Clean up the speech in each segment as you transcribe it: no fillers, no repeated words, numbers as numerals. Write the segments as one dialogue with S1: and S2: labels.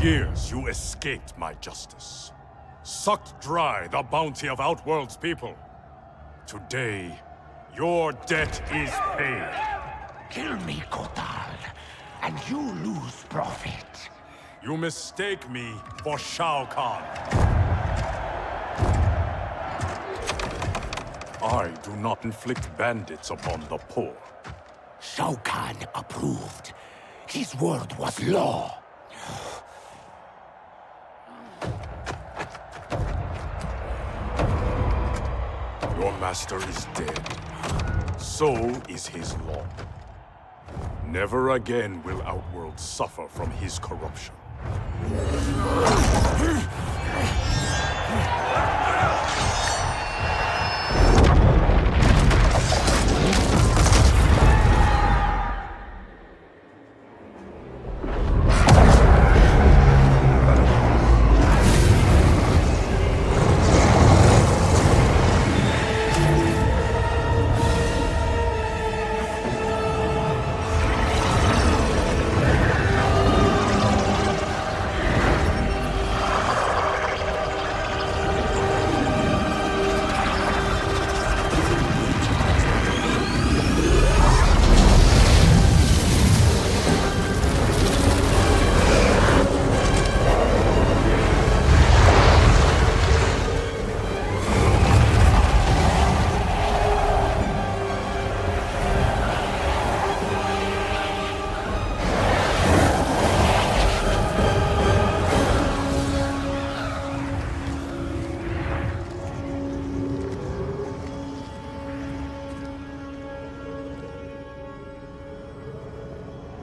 S1: years, you escaped my justice. Sucked dry the bounty of Outworld's people. Today, your debt is paid.
S2: Kill me, Kotal, and you lose profit.
S1: You mistake me for Shao Kahn. I do not inflict bandits upon the poor.
S2: Shao Kahn approved. His word was law.
S1: Your master is dead. So is his law. Never again will Outworld suffer from his corruption.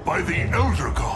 S3: By the Elder Gods!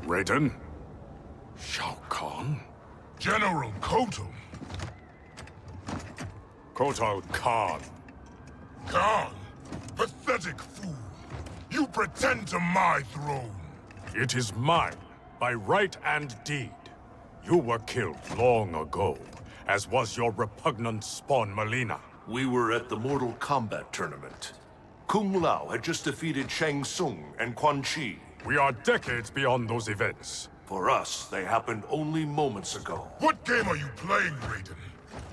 S1: Raiden? Shao Kahn?
S3: General Kotal!
S1: Kotal Kahn.
S3: Khan! Pathetic fool! You pretend to my throne!
S1: It is mine, by right and deed. You were killed long ago, as was your repugnant spawn Melina.
S4: We were at the Mortal Kombat tournament. Kung Lao had just defeated Shang Tsung and Quan Chi.
S1: We are decades beyond those events.
S4: For us, they happened only moments ago.
S3: What game are you playing, Raiden?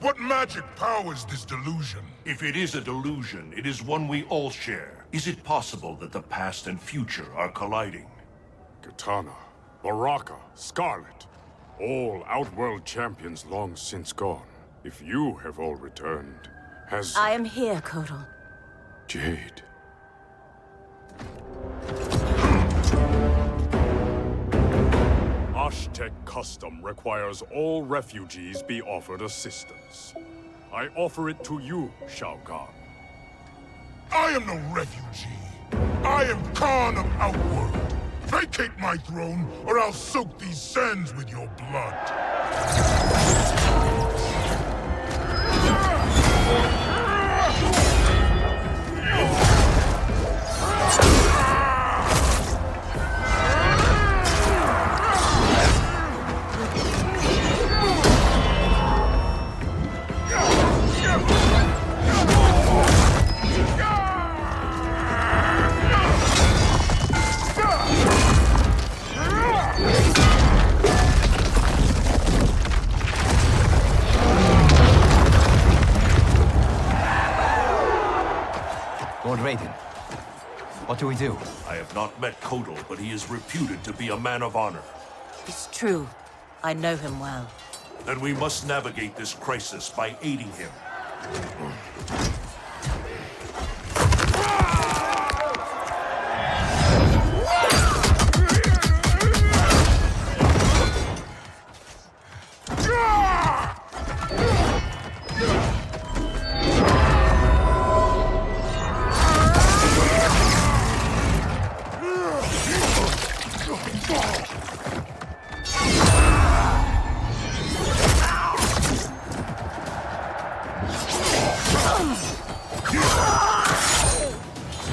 S3: What magic powers this delusion?
S4: If it is a delusion, it is one we all share. Is it possible that the past and future are colliding?
S1: Kitana, Baraka, Scarlet. All Outworld champions long since gone. If you have all returned, has...
S5: I am here, Kotal.
S1: Jade. Aztec custom requires all refugees be offered assistance. I offer it to you, Shao Kahn.
S3: I am no refugee. I am Khan of Outworld. Vacate my throne, or I'll soak these sands with your blood.
S5: Lord Raiden, what do we do?
S4: I have not met Kotal, but he is reputed to be a man of honor.
S6: It's true. I know him well.
S4: Then we must navigate this crisis by aiding him.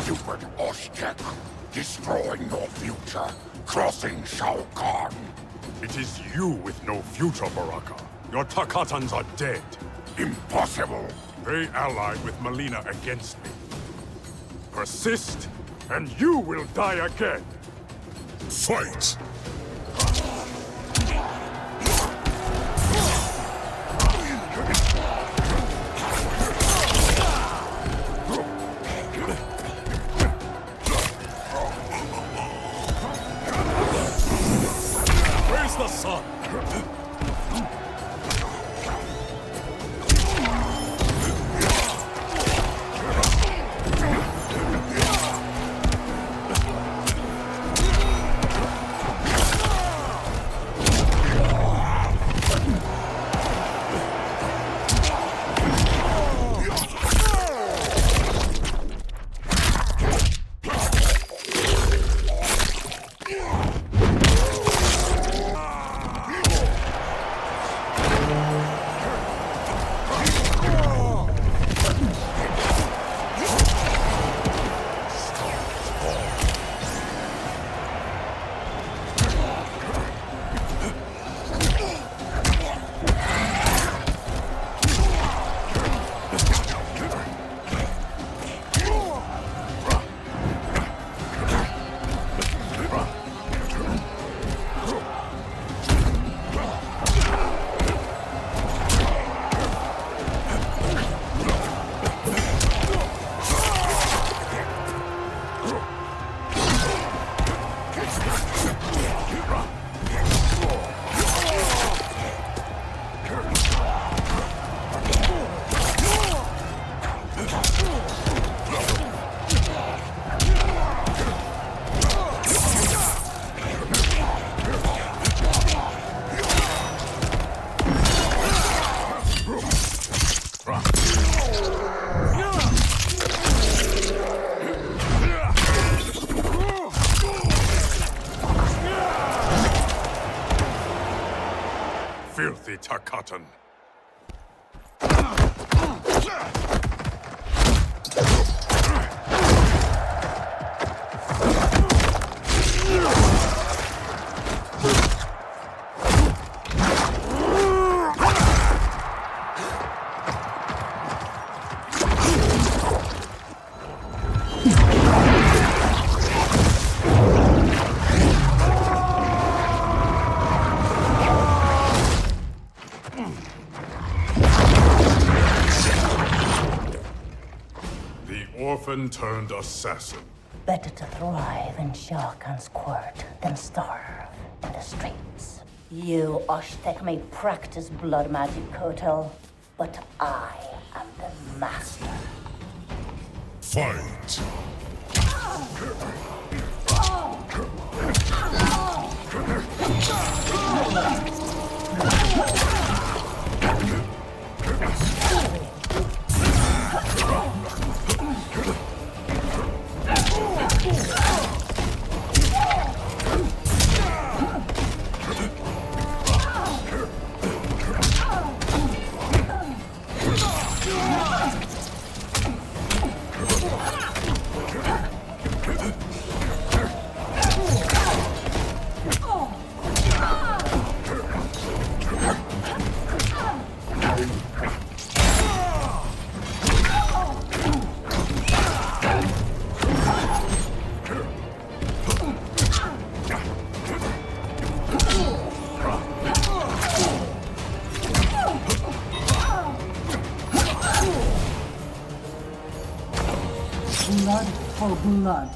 S2: Stupid Oshtek, destroying your future, crossing Shao Kahn.
S1: It is you with no future, Baraka. Your Takatans are dead.
S2: Impossible.
S1: They allied with Melina against me. Persist, and you will die again.
S3: Fight!
S1: Where's the sun? Filthy Takatan. Orphan-turned assassin.
S7: Better to thrive in Shao Kahn's court than starve in the streets. You, Oshtek, may practice blood magic, Kotal, but I am the master.
S3: Fight!
S7: for blood.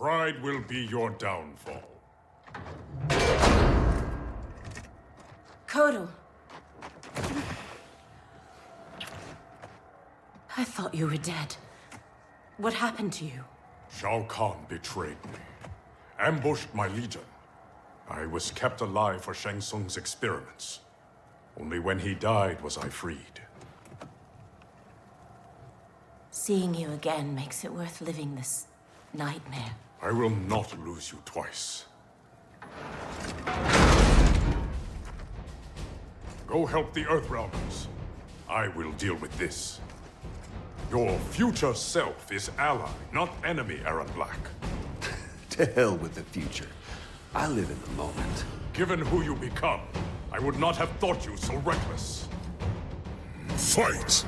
S1: Pride will be your downfall.
S6: Kotal. I thought you were dead. What happened to you?
S1: Shao Kahn betrayed me, ambushed my legion. I was kept alive for Shang Tsung's experiments. Only when he died was I freed.
S6: Seeing you again makes it worth living this nightmare.
S1: I will not lose you twice. Go help the Earthrealmers. I will deal with this. Your future self is ally, not enemy, Aaron Black.
S8: To hell with the future. I live in the moment.
S1: Given who you become, I would not have thought you so reckless.
S3: Fight!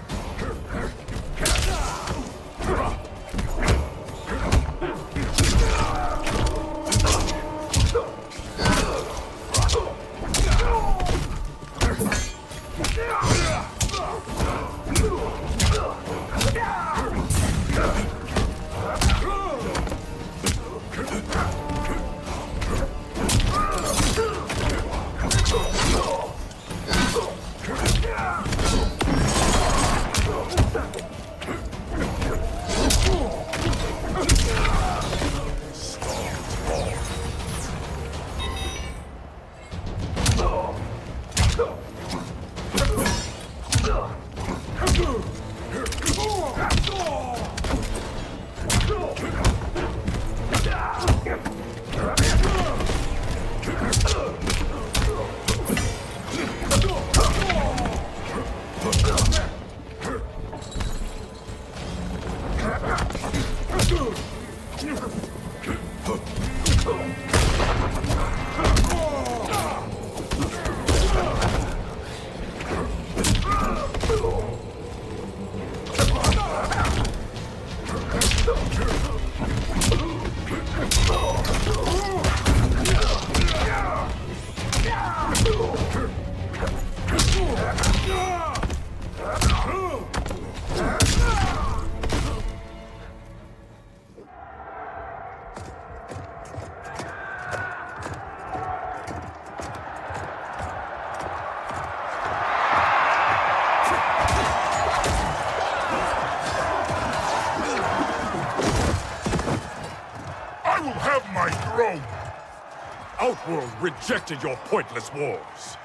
S1: Outworld rejected your pointless wars.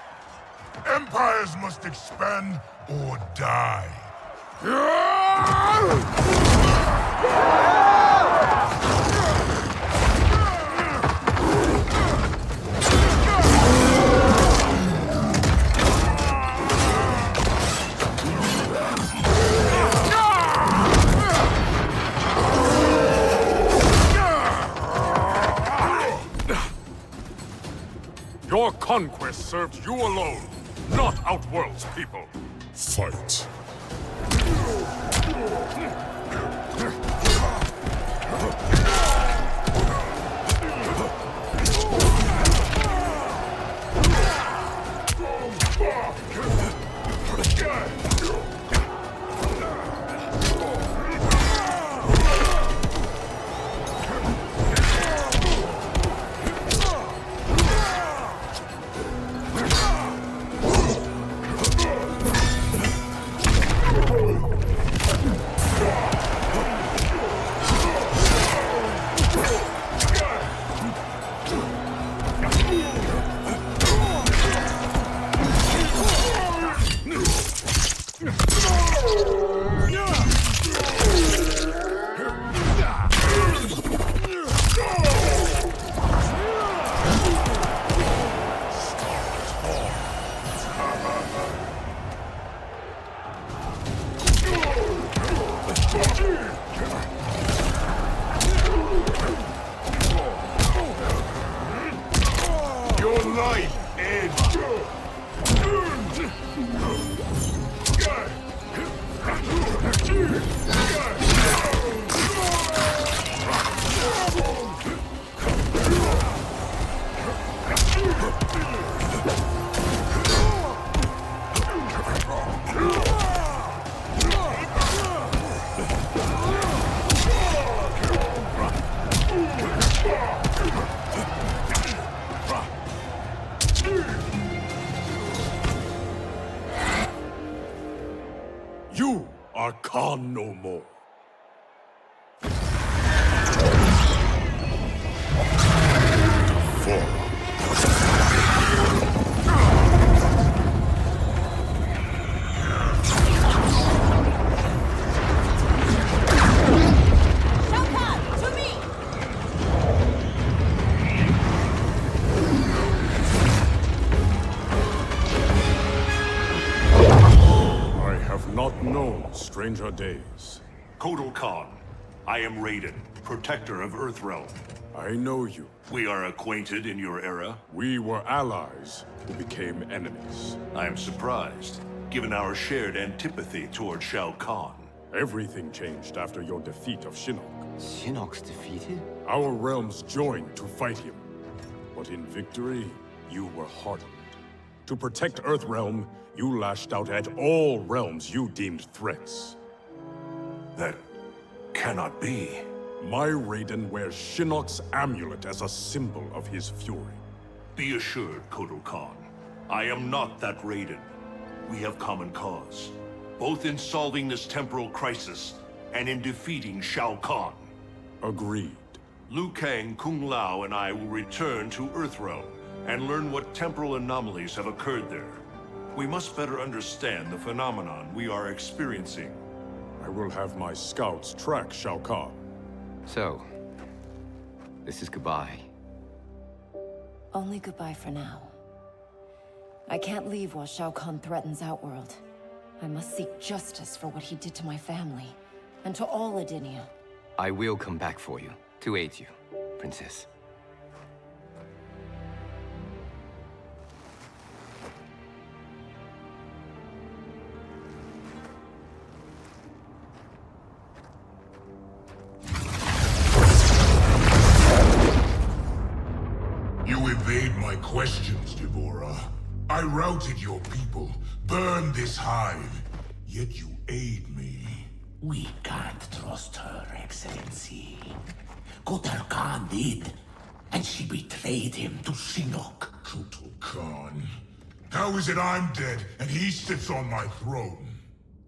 S3: Empires must expand or die.
S1: Your conquest served you alone, not Outworld's people.
S3: Fight. Your life ends.
S1: You are Khan no more. Not known stranger days.
S4: Kotal Khan, I am Raiden, protector of Earthrealm.
S1: I know you.
S4: We are acquainted in your era.
S1: We were allies who became enemies.
S4: I am surprised, given our shared antipathy toward Shao Kahn.
S1: Everything changed after your defeat of Shinnok.
S5: Shinnok's defeated?
S1: Our realms joined to fight him. But in victory, you were hardened. To protect Earthrealm, you lashed out at all realms you deemed threats.
S4: That cannot be.
S1: My Raiden wears Shinnok's amulet as a symbol of his fury.
S4: Be assured, Kotal Khan, I am not that Raiden. We have common cause, both in solving this temporal crisis and in defeating Shao Kahn.
S1: Agreed.
S4: Liu Kang, Kung Lao, and I will return to Earthrealm and learn what temporal anomalies have occurred there. We must better understand the phenomenon we are experiencing.
S1: I will have my scouts track Shao Kahn.
S5: So, this is goodbye.
S6: Only goodbye for now. I can't leave while Shao Kahn threatens Outworld. I must seek justice for what he did to my family, and to all Edinia.
S5: I will come back for you, to aid you, Princess.
S3: You evade my questions, Devora. I routed your people, burned this hive, yet you aid me.
S2: We can't trust her, Excellency. Kotal Khan did, and she betrayed him to Shinnok.
S3: Kotal Khan. How is it I'm dead and he sits on my throne?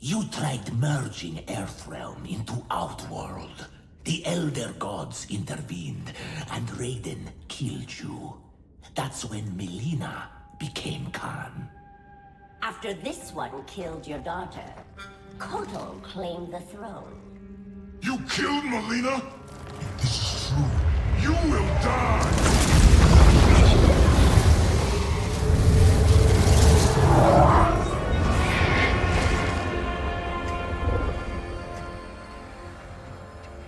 S2: You tried merging Earthrealm into Outworld. The Elder Gods intervened, and Raiden killed you. That's when Melina became Khan.
S7: After this one killed your daughter, Kotal claimed the throne.
S3: You killed Melina? If this is true, you will die!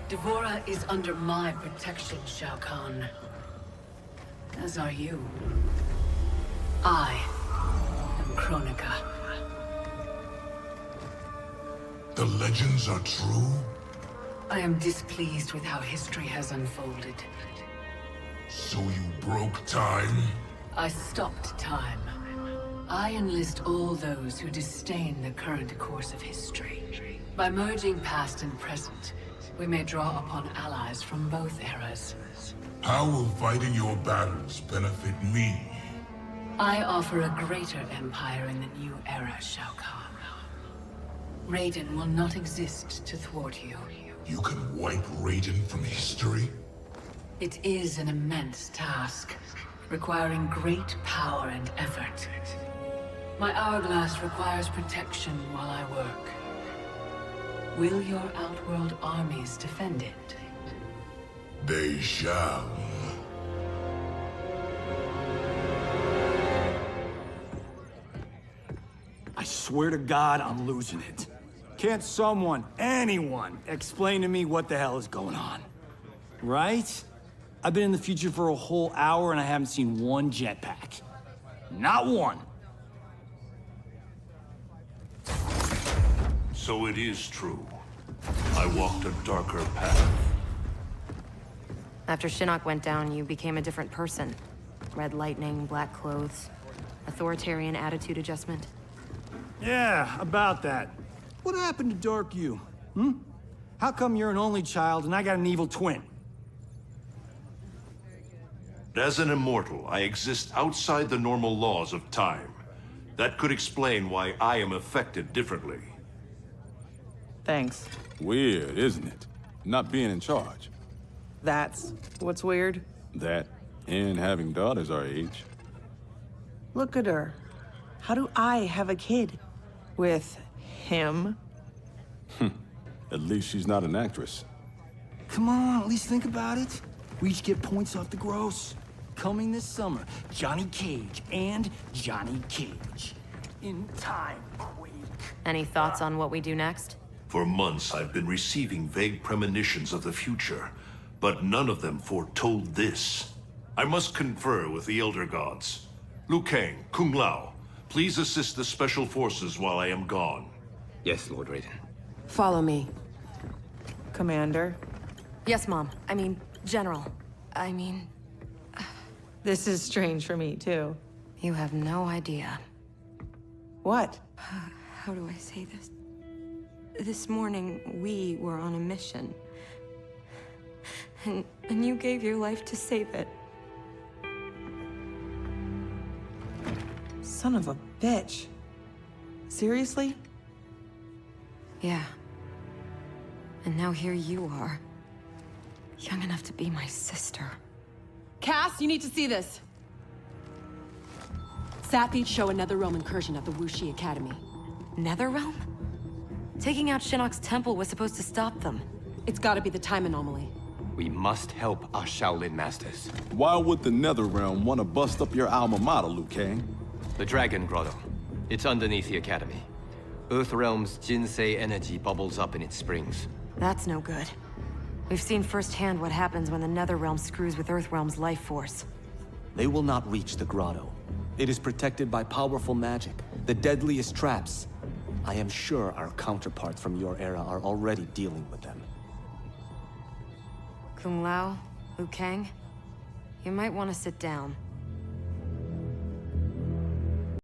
S9: Devora is under my protection, Shao Kahn. As are you. I am Kronika.
S3: The legends are true?
S9: I am displeased with how history has unfolded.
S3: So you broke time?
S9: I stopped time. I enlist all those who disdain the current course of history. By merging past and present, we may draw upon allies from both eras.
S3: How will fighting your battles benefit me?
S9: I offer a greater empire in the new era, Shao Kahn. Raiden will not exist to thwart you.
S3: You can wipe Raiden from history?
S9: It is an immense task, requiring great power and effort. My hourglass requires protection while I work. Will your Outworld armies defend it?
S3: They shall.
S10: I swear to God, I'm losing it. Can't someone, anyone, explain to me what the hell is going on? Right? I've been in the future for a whole hour and I haven't seen one jetpack. Not one.
S4: So it is true. I walked a darker path.
S6: After Shinnok went down, you became a different person. Red lightning, black clothes, authoritarian attitude adjustment.
S10: Yeah, about that. What happened to Dark You? How come you're an only child and I got an evil twin?
S4: As an immortal, I exist outside the normal laws of time. That could explain why I am affected differently.
S11: Thanks.
S12: Weird, isn't it? Not being in charge.
S11: That's what's weird.
S12: That, and having daughters our age.
S11: Look at her. How do I have a kid? With him?
S12: At least she's not an actress.
S10: Come on, at least think about it. We each get points off the gross. Coming this summer, Johnny Cage and Johnny Cage. In TIMEQUAKE.
S6: Any thoughts on what we do next?
S4: For months, I've been receiving vague premonitions of the future, but none of them foretold this. I must confer with the Elder Gods. Liu Kang, Kung Lao, please assist the Special Forces while I am gone.
S5: Yes, Lord Raiden.
S11: Follow me. Commander?
S6: Yes, Mom. I mean, General. I mean...
S11: This is strange for me, too.
S6: You have no idea.
S11: What?
S6: How do I say this? This morning, we were on a mission. And you gave your life to save it.
S11: Son of a bitch. Seriously?
S6: Yeah. And now here you are. Young enough to be my sister.
S13: Cass, you need to see this. Sathies show another realm incursion at the Wuxi Academy.
S6: Netherrealm? Taking out Shinnok's temple was supposed to stop them.
S13: It's gotta be the time anomaly.
S5: We must help our Shaolin masters.
S12: Why would the Netherrealm want to bust up your alma mater, Liu Kang?
S5: The Dragon Grotto. It's underneath the Academy. Earthrealm's Jinsei energy bubbles up in its springs.
S6: That's no good. We've seen firsthand what happens when the Netherrealm screws with Earthrealm's life force.
S14: They will not reach the grotto. It is protected by powerful magic, the deadliest traps. I am sure our counterparts from your era are already dealing with them.
S6: Kung Lao, Liu Kang, you might want to sit down.